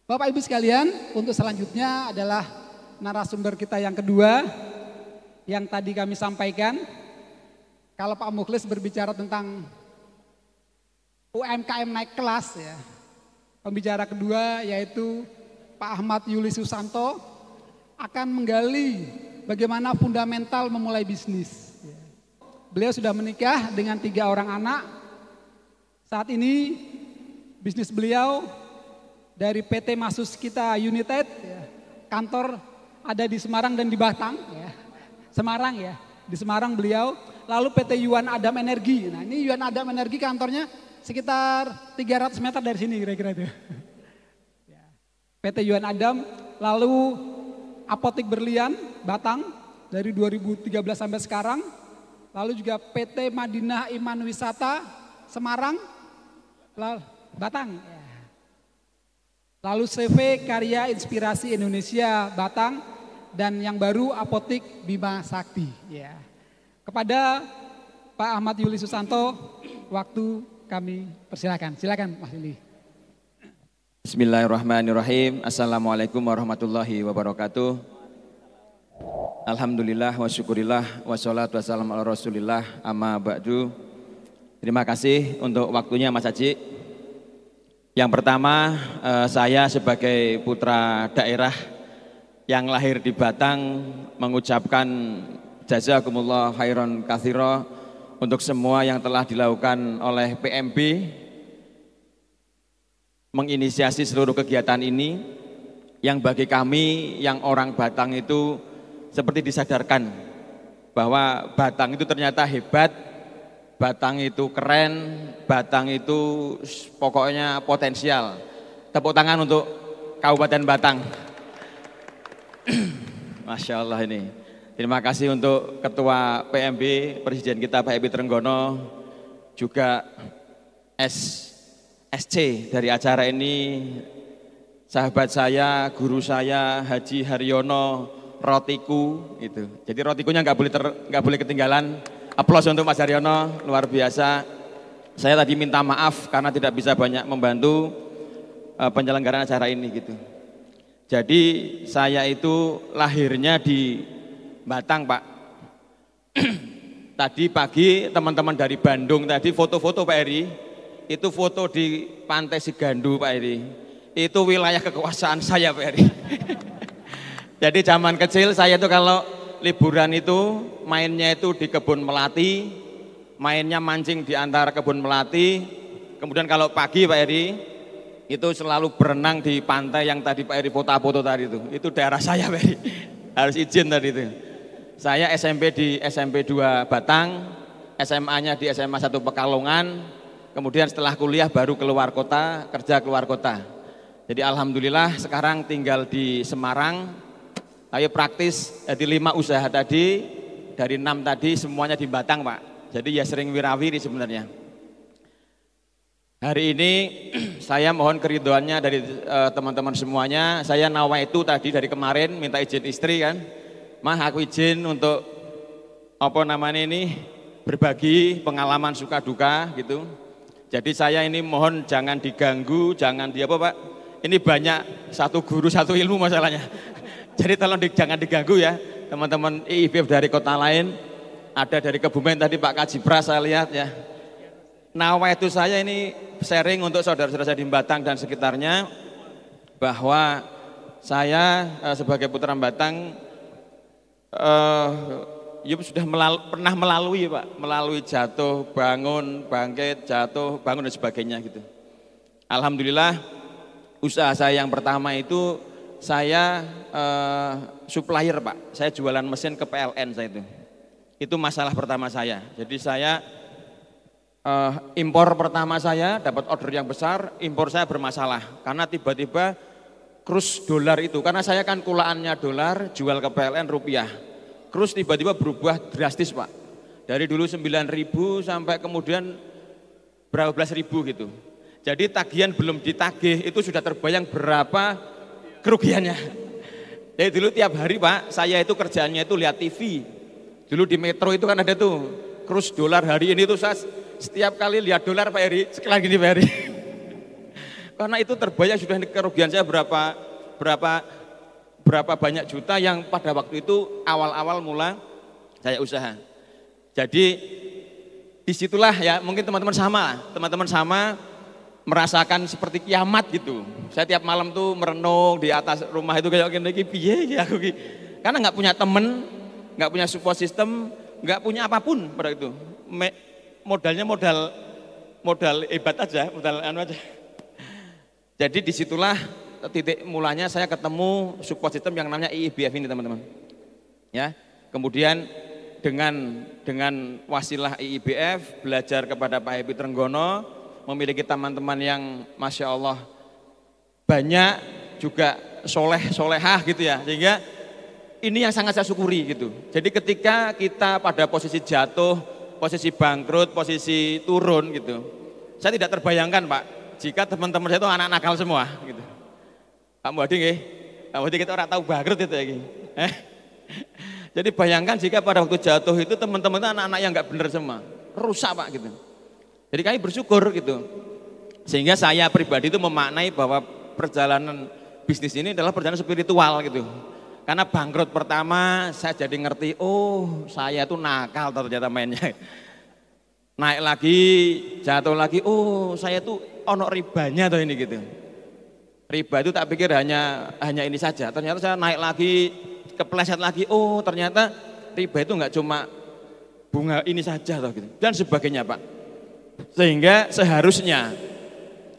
Bapak Ibu sekalian, untuk selanjutnya adalah narasumber kita yang kedua yang tadi kami sampaikan. Kalau Pak Mukhlis berbicara tentang UMKM naik kelas ya. Pembicara kedua yaitu Pak Ahmad Yuli Susanto akan menggali bagaimana fundamental memulai bisnis. Beliau sudah menikah dengan 3 orang anak. Saat ini bisnis beliau dari PT Masus Kita United, kantor ada di Semarang dan di Batang. Semarang ya, di Semarang beliau. Lalu PT Yuan Adam Energi. Nah ini Yuan Adam Energi kantornya sekitar 300 meter dari sini kira-kira itu. PT Yuan Adam, lalu Apotik Berlian Batang dari 2013 sampai sekarang. Lalu juga PT Madinah Iman Wisata Semarang, Batang. Lalu CV Karya Inspirasi Indonesia Batang, dan yang baru Apotik Bima Sakti. Kepada Pak Ahmad Yuli Susanto, waktu kami persilakan. Silakan Mas Yuli. Bismillahirrahmanirrahim. Assalamualaikum warahmatullahi wabarakatuh. Alhamdulillah wa syukurillah wassalatu wassalamu ala rasulillah amma ba'du. Terima kasih untuk waktunya Mas Haji. Yang pertama, saya sebagai putra daerah yang lahir di Batang mengucapkan jazakumullah khairan katsira untuk semua yang telah dilakukan oleh PMB menginisiasi seluruh kegiatan ini, yang bagi kami yang orang Batang itu seperti disadarkan bahwa Batang itu ternyata hebat, Batang itu keren, Batang itu pokoknya potensial. Tepuk tangan untuk Kabupaten Batang. Masya Allah ini. Terima kasih untuk Ketua PMB, Presiden kita Pak Ebi Trenggono, juga SC dari acara ini, sahabat saya, guru saya, Haji Haryono, Rotiku, itu. Jadi Rotikunya nggak boleh ketinggalan. Aplaus untuk Mas Haryono, luar biasa. Saya tadi minta maaf karena tidak bisa banyak membantu penyelenggaraan acara ini gitu. Jadi saya itu lahirnya di Batang, Pak. Tadi pagi teman-teman dari Bandung tadi foto-foto Pak Eri, itu foto di Pantai Sigandu Pak Eri. Itu wilayah kekuasaan saya Pak Eri. Jadi zaman kecil saya itu kalau liburan itu mainnya itu di kebun melati, mainnya mancing di antara kebun melati. Kemudian kalau pagi Pak Eri itu selalu berenang di pantai yang tadi Pak Eri foto-foto tadi itu. Itu daerah saya Pak Eri. Harus izin tadi itu. Saya SMP di SMP 2 Batang, SMA-nya di SMA 1 Pekalongan. Kemudian setelah kuliah baru keluar kota, kerja keluar kota. Jadi alhamdulillah sekarang tinggal di Semarang. Saya praktis di 5 usaha tadi, dari 6 tadi semuanya di Batang Pak. Jadi ya sering wirawiri sebenarnya. Hari ini saya mohon keridhoannya dari teman-teman semuanya. Saya nawa itu tadi dari kemarin minta izin istri kan. Mah aku izin untuk berbagi pengalaman suka duka gitu. Jadi saya ini mohon jangan diganggu, jangan Pak. Ini banyak satu guru satu ilmu masalahnya. Jadi tolong jangan diganggu ya, teman-teman IIB dari kota lain, ada dari Kebumen tadi Pak Kajipra saya lihat ya. Nawa itu saya ini sharing untuk saudara-saudara saya di Batang dan sekitarnya, bahwa saya sebagai putra Batang sudah pernah melalui Pak, melalui jatuh, bangun, bangkit, jatuh, bangun dan sebagainya gitu. Alhamdulillah usaha saya yang pertama itu saya supplier Pak, saya jualan mesin ke PLN saya itu. Itu masalah pertama saya. Jadi saya impor pertama saya dapat order yang besar, impor saya bermasalah karena tiba-tiba kurs dolar itu, karena saya kan kulaannya dolar, jual ke PLN rupiah. Kurs tiba-tiba berubah drastis Pak. Dari dulu 9.000 sampai kemudian berapa belas ribu gitu. Jadi tagihan belum ditagih itu sudah terbayang berapa kerugiannya. Jadi dulu tiap hari Pak, saya itu kerjaannya itu lihat TV. Dulu di Metro itu kan ada tuh kurs dolar hari ini tuh saya setiap kali lihat dolar Pak Eri, sekali gini Pak Eri. Karena itu terbayar sudah kerugian saya berapa banyak juta yang pada waktu itu awal-awal mula saya usaha. Jadi disitulah ya mungkin teman-teman sama merasakan seperti kiamat gitu. Saya tiap malam tuh merenung di atas rumah itu kayak gini piye ya aku ki. Karena nggak punya temen, nggak punya support system, nggak punya apapun pada itu. Modalnya modal hebat aja, modal anu aja. Jadi disitulah titik mulanya saya ketemu support system yang namanya IIBF ini teman-teman. Ya, kemudian dengan wasilah IIBF belajar kepada Pak Happy Trenggono, memiliki teman-teman yang Masya Allah banyak juga solehah gitu ya, sehingga ini yang sangat saya syukuri gitu. Jadi ketika kita pada posisi jatuh, posisi bangkrut, posisi turun gitu, saya tidak terbayangkan Pak, jika teman-teman saya itu anak nakal semua gitu. Pak Muhadi nggih, Pak Muhadi kita orang tahu bangkrut itu ya. Jadi bayangkan jika pada waktu jatuh itu teman-teman itu anak-anak yang nggak benar semua, rusak Pak gitu. Jadi kami bersyukur gitu. Sehingga saya pribadi itu memaknai bahwa perjalanan bisnis ini adalah perjalanan spiritual gitu. Karena bangkrut pertama saya jadi ngerti, oh saya tuh nakal ternyata mainnya. Naik lagi, jatuh lagi, oh saya tuh ono ribanya tuh ini gitu. Riba itu tak pikir hanya ini saja, ternyata saya naik lagi, kepleset lagi, oh ternyata riba itu enggak cuma bunga ini saja tuh gitu. Dan sebagainya Pak. Sehingga seharusnya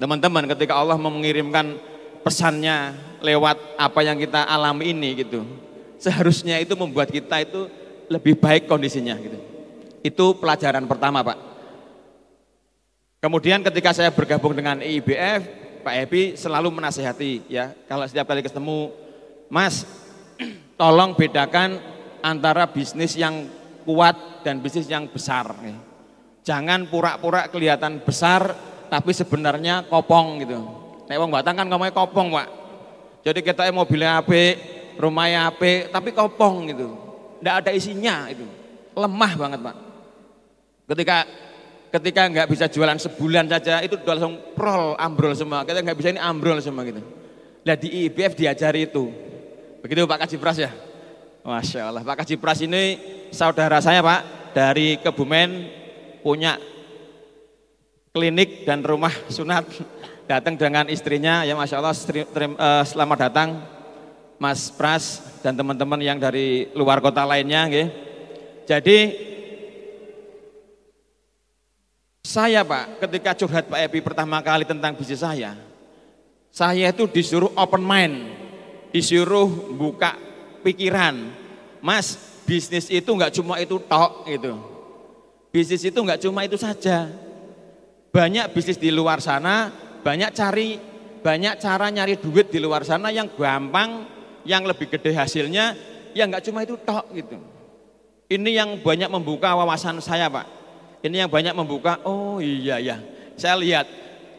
teman-teman ketika Allah mengirimkan pesannya lewat apa yang kita alami ini gitu, seharusnya itu membuat kita itu lebih baik kondisinya gitu. Itu pelajaran pertama Pak. Kemudian ketika saya bergabung dengan IIBF, Pak Happy selalu menasihati ya, kalau setiap kali ketemu, Mas tolong bedakan antara bisnis yang kuat dan bisnis yang besar. Jangan pura-pura kelihatan besar tapi sebenarnya kopong gitu. Nek wong Batang kan ngomongnya kopong Pak. Jadi kita mobilnya apik, rumahnya apik, tapi kopong gitu. Nggak ada isinya itu. Lemah banget Pak. Ketika nggak bisa jualan sebulan saja itu langsung ambrol semua. Kita nggak bisa ini ambrol semua gitu. Nah di IIBF diajari itu. Begitu Pak Kajipras ya. Masya Allah. Pak Kajipras ini saudara saya Pak dari Kebumen, punya klinik dan rumah sunat, datang dengan istrinya ya Masya Allah. Selamat datang Mas Pras dan teman-teman yang dari luar kota lainnya gitu. Jadi saya Pak ketika curhat Pak Happy pertama kali tentang bisnis saya itu disuruh open mind, disuruh buka pikiran. Mas bisnis itu enggak cuma itu tok gitu. Bisnis itu enggak cuma itu saja. Banyak bisnis di luar sana, banyak cara nyari duit di luar sana yang gampang, yang lebih gede hasilnya, ya enggak cuma itu tok gitu. Ini yang banyak membuka wawasan saya Pak. Ini yang banyak membuka, oh iya ya. Saya lihat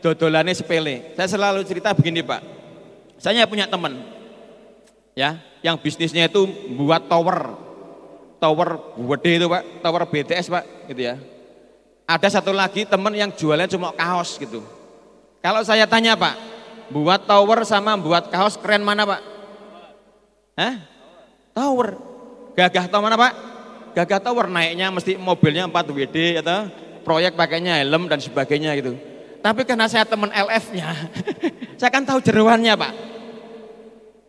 dodolannya sepele. Saya selalu cerita begini Pak. Saya punya teman ya, yang bisnisnya itu buat tower gede itu Pak, tower BTS Pak gitu ya. Ada satu lagi teman yang jualnya cuma kaos gitu. Kalau saya tanya Pak, buat tower sama buat kaos keren mana Pak? Tower. Gagah tower mana Pak? Gagah tower, naiknya mesti mobilnya 4WD atau proyek pakainya helm dan sebagainya gitu. Tapi karena saya teman LF-nya, saya kan tahu jeroannya Pak.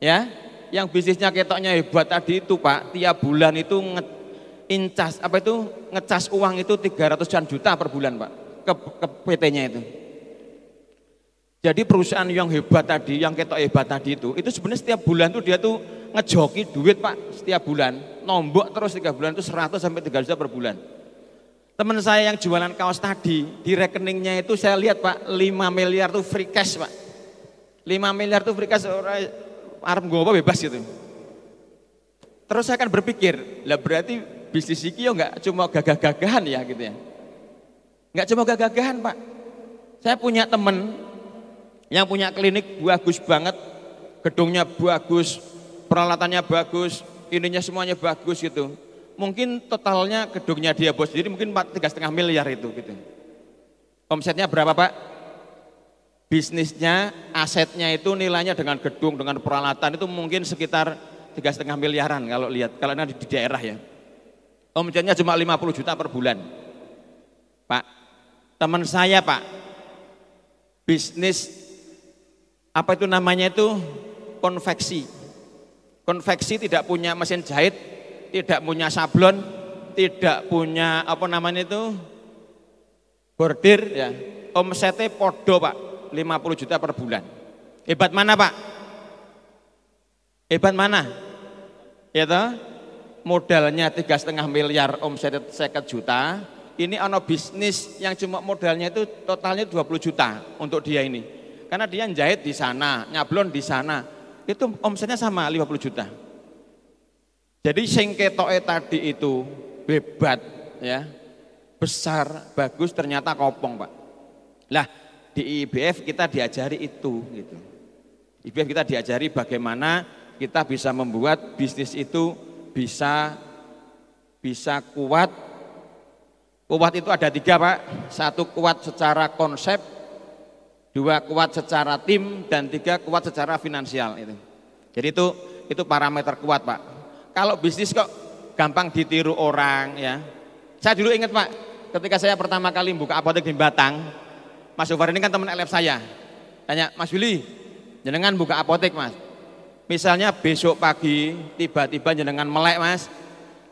Ya, yang bisnisnya ketoknya hebat tadi itu Pak, tiap bulan itu ngecas uang itu 300-an juta per bulan Pak ke PT-nya itu. Jadi perusahaan yang hebat tadi, yang ketok hebat tadi itu sebenarnya setiap bulan tuh dia tuh ngejoki duit Pak setiap bulan, nombok terus 3 bulan itu 100 sampai 3 juta per bulan. Teman saya yang jualan kaos tadi, di rekeningnya itu saya lihat Pak 5 miliar tuh free cash Pak. 5 miliar tuh free cash orang arep nggowo bebas gitu. Terus saya kan berpikir, lah berarti bisnis iki yo enggak cuma gagah-gagahan ya gitu ya. Enggak cuma gagah-gagahan Pak. Saya punya teman yang punya klinik bagus banget, gedungnya bagus, peralatannya bagus, ininya semuanya bagus gitu. Mungkin totalnya gedungnya dia bos sendiri mungkin 3,5 miliar itu gitu. Omsetnya berapa Pak? bisnisnya, asetnya itu nilainya dengan gedung, dengan peralatan itu mungkin sekitar 3,5 miliaran kalau lihat, kalau di daerah ya. Omsetnya cuma 50 juta per bulan. Pak, teman saya Pak, bisnis apa itu namanya itu konveksi. Konveksi tidak punya mesin jahit, tidak punya sablon, tidak punya apa namanya itu bordir ya. Omsetnya podo Pak, 50 juta per bulan. Hebat mana Pak? Hebat mana? Ya toh? Modalnya 3,5 miliar, omsetnya 50 juta. Ini ono bisnis yang cuma modalnya itu totalnya 20 juta untuk dia ini. Karena dia jahit di sana, nyablon di sana. Itu omsetnya sama 50 juta. Jadi sing ketoke tadi itu hebat ya. Besar, bagus, ternyata kopong Pak. Lah di IBF kita diajari itu gitu. IBF kita diajari bagaimana kita bisa membuat bisnis itu bisa kuat. Kuat itu ada 3 Pak. 1 kuat secara konsep, 2 kuat secara tim, dan 3 kuat secara finansial itu. Jadi itu parameter kuat Pak. Kalau bisnis kok gampang ditiru orang ya. Saya dulu ingat Pak, ketika saya pertama kali buka apotek di Batang, Mas Sofar ini kan teman LF saya. Tanya, Mas Willy, jenengan buka apotek Mas. Misalnya besok pagi tiba-tiba jenengan melek Mas,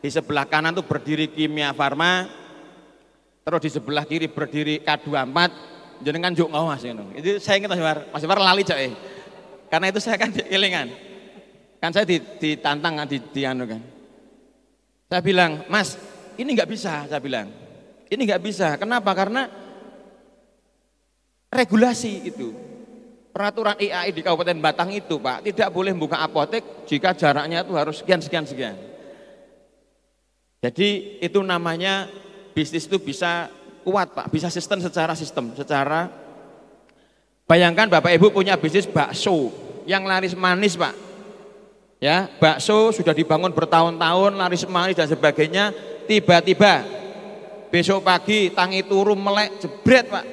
di sebelah kanan tuh berdiri Kimia Farma, terus di sebelah kiri berdiri K24, jenengan juk ngau Mas. Itu saya ingat Mas Sofar lali cok Karena itu saya kan dielingan. Kan saya ditantang kan, anu kan. Saya bilang, Mas, ini nggak bisa, saya bilang. Ini nggak bisa. Kenapa? Karena regulasi itu. Peraturan IAI di Kabupaten Batang itu Pak, tidak boleh buka apotek jika jaraknya itu harus sekian. Jadi itu namanya bisnis itu bisa kuat Pak, bisa secara bayangkan Bapak Ibu punya bisnis bakso yang laris manis Pak. Ya, bakso sudah dibangun bertahun-tahun, laris manis dan sebagainya, tiba-tiba besok pagi tangi turu melek jebret Pak.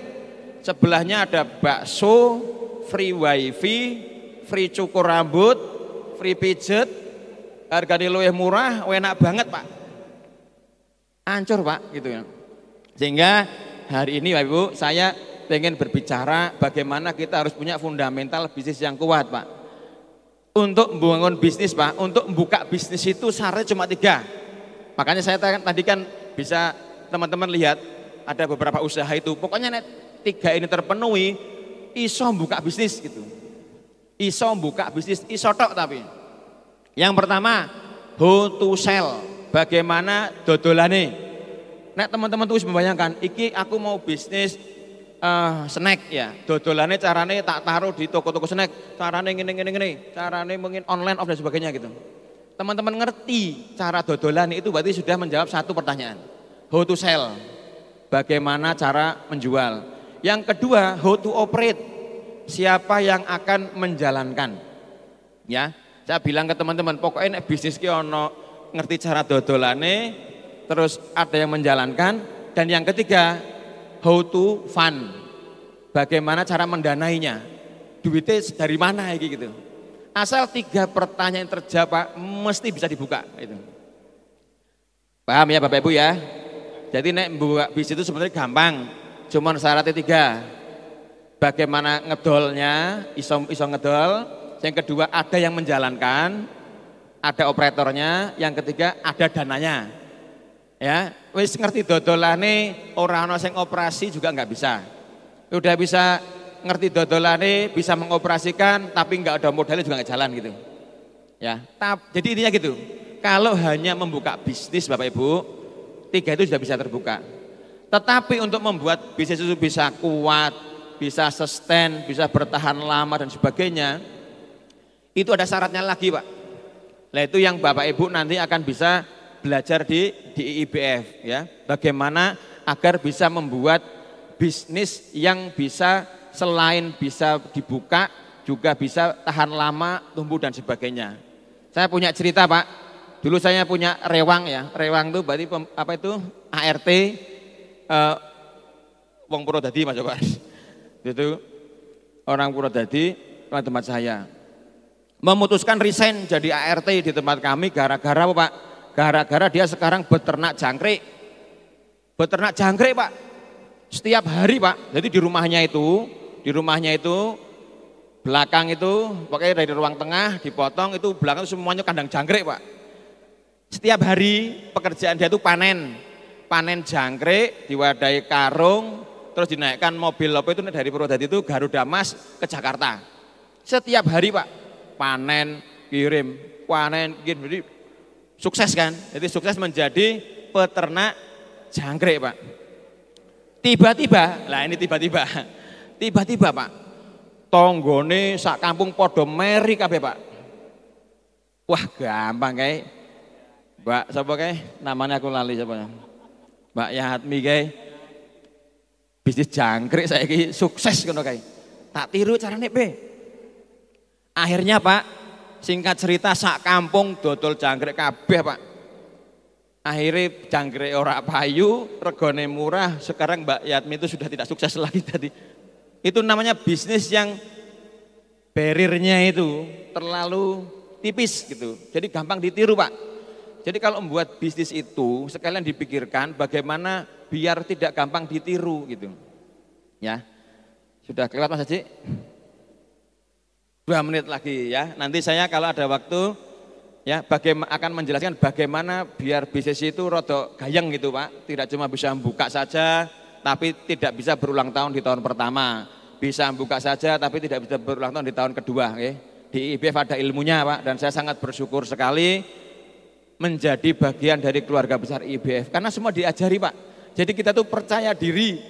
Sebelahnya ada bakso, free wifi, free cukur rambut, free pijet, harganya luwih murah, enak banget Pak. Hancur Pak gitu ya. Sehingga hari ini Bapak Ibu saya pengen berbicara bagaimana kita harus punya fundamental bisnis yang kuat Pak. Untuk membangun bisnis Pak, untuk membuka bisnis itu syaratnya cuma 3. Makanya saya tadi kan bisa teman-teman lihat ada beberapa usaha itu. Pokoknya 3 ini terpenuhi, iso buka bisnis gitu. Iso buka bisnis, iso tok tapi. Yang pertama, how to sell. Bagaimana dodolane. Nek teman-teman tuh membayangkan, iki aku mau bisnis snack ya, dodolane carane tak taruh di toko-toko snack, carane ngene, carane mungkin online off dan sebagainya gitu. Teman-teman ngerti cara dodolan itu berarti sudah menjawab 1 pertanyaan. How to sell, bagaimana cara menjual. Yang kedua, how to operate, siapa yang akan menjalankan. Ya, saya bilang ke teman-teman, pokoknya bisnis ki ono ngerti cara dodolane, terus ada yang menjalankan, dan yang ketiga, how to fund, bagaimana cara mendanainya, duitnya dari mana gitu. Asal 3 pertanyaan terjawab mesti bisa dibuka. Gitu. Paham ya Bapak Ibu ya? Jadi nek buka bisnis itu sebenarnya gampang, cuma syaratnya 3. Bagaimana ngedolnya, iso ngedol. Yang kedua ada yang menjalankan, ada operatornya. Yang ketiga ada dananya. Ya, wis ngerti dodolane ora ana sing operasi juga nggak bisa. Udah bisa ngerti dodolane, bisa mengoperasikan tapi nggak ada modalnya juga nggak jalan gitu. Ya, jadi intinya gitu. Kalau hanya membuka bisnis Bapak Ibu, 3 itu sudah bisa terbuka. Tetapi untuk membuat bisnis itu bisa kuat, bisa sustain, bisa bertahan lama dan sebagainya, itu ada syaratnya lagi Pak. Nah itu yang Bapak Ibu nanti akan bisa belajar di IBF ya, bagaimana agar bisa membuat bisnis yang bisa selain bisa dibuka juga bisa tahan lama, tumbuh dan sebagainya. Saya punya cerita Pak, dulu saya punya rewang ya, rewang itu berarti apa itu ART wong Purwodadi Mas Pak. Itu orang Purwodadi ke tempat saya. Memutuskan resign jadi ART di tempat kami gara-gara apa Pak? Gara-gara dia sekarang beternak jangkrik. Beternak jangkrik Pak. Setiap hari Pak. Jadi di rumahnya itu belakang itu pokoknya dari ruang tengah dipotong itu belakang itu semuanya kandang jangkrik Pak. Setiap hari pekerjaan dia itu panen jangkrik, diwadahi karung, terus dinaikkan mobil apa itu dari Purwodadi itu Garuda Mas ke Jakarta. Setiap hari Pak, panen, kirim, jadi sukses kan? Jadi sukses menjadi peternak jangkrik Pak. Tiba-tiba Pak, tonggone sak kampung podo meri kabeh Pak. Wah gampang kayak, Mbak siapa kayak? Namanya aku lali siapa? Mbak Yatmi kayak bisnis jangkrik saya ki sukses ngono kayak. Tak tiru carane Pe. Akhirnya Pak, singkat cerita sak kampung dodol jangkrik kabeh Pak. Akhirnya jangkrik ora payu, regane murah, sekarang Mbak Yatmi itu sudah tidak sukses lagi tadi. Itu namanya bisnis yang bariernya itu terlalu tipis gitu. Jadi gampang ditiru Pak. Jadi kalau membuat bisnis itu sekalian dipikirkan bagaimana biar tidak gampang ditiru gitu. Ya. Sudah kelewat Mas Haji? 2 menit lagi ya. Nanti saya kalau ada waktu ya akan menjelaskan bagaimana biar bisnis itu rodok gayeng gitu Pak. Tidak cuma bisa buka saja tapi tidak bisa berulang tahun di tahun pertama. Bisa buka saja tapi tidak bisa berulang tahun di tahun kedua. Okay? Di IBF ada ilmunya Pak dan saya sangat bersyukur sekali menjadi bagian dari keluarga besar IBF. Karena semua diajari Pak. Jadi kita tuh percaya diri.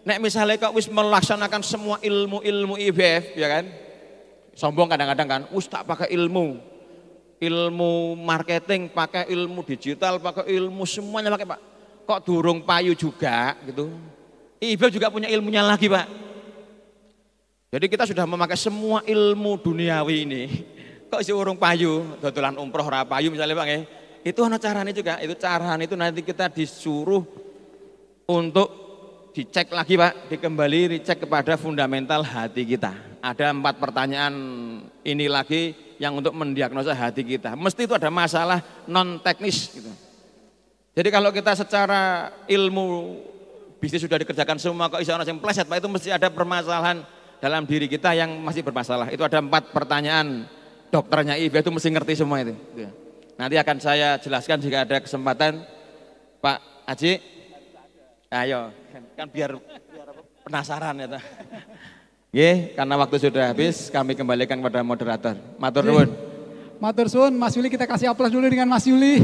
Nek misalnya kok wis melaksanakan semua ilmu-ilmu IBF ya kan. Sombong kadang-kadang kan, tak pakai ilmu marketing, pakai ilmu digital, pakai ilmu semuanya pakai Pak. Kok durung payu juga gitu. IBF juga punya ilmunya lagi Pak. Jadi kita sudah memakai semua ilmu duniawi ini. Kok si urung payu, dodolan umroh ora payu misalnya Pak. Itu ada caranya juga, itu caranya itu nanti kita disuruh untuk dicek lagi Pak, dikembali dicek kepada fundamental hati kita. Ada 4 pertanyaan ini lagi yang untuk mendiagnosa hati kita. Mesti itu ada masalah non teknis gitu. Jadi kalau kita secara ilmu bisnis sudah dikerjakan semua kok iso ono sing pleset Pak, itu mesti ada permasalahan dalam diri kita yang masih bermasalah. Itu ada 4 pertanyaan dokternya IBF itu mesti ngerti semua itu. Nanti akan saya jelaskan jika ada kesempatan Pak Haji. Ayo, kan biar penasaran ya. Nggih, karena waktu sudah habis, kami kembalikan kepada moderator. Matur nuwun. Matur suwun, Mas Yuli, kita kasih aplaus dulu dengan Mas Yuli.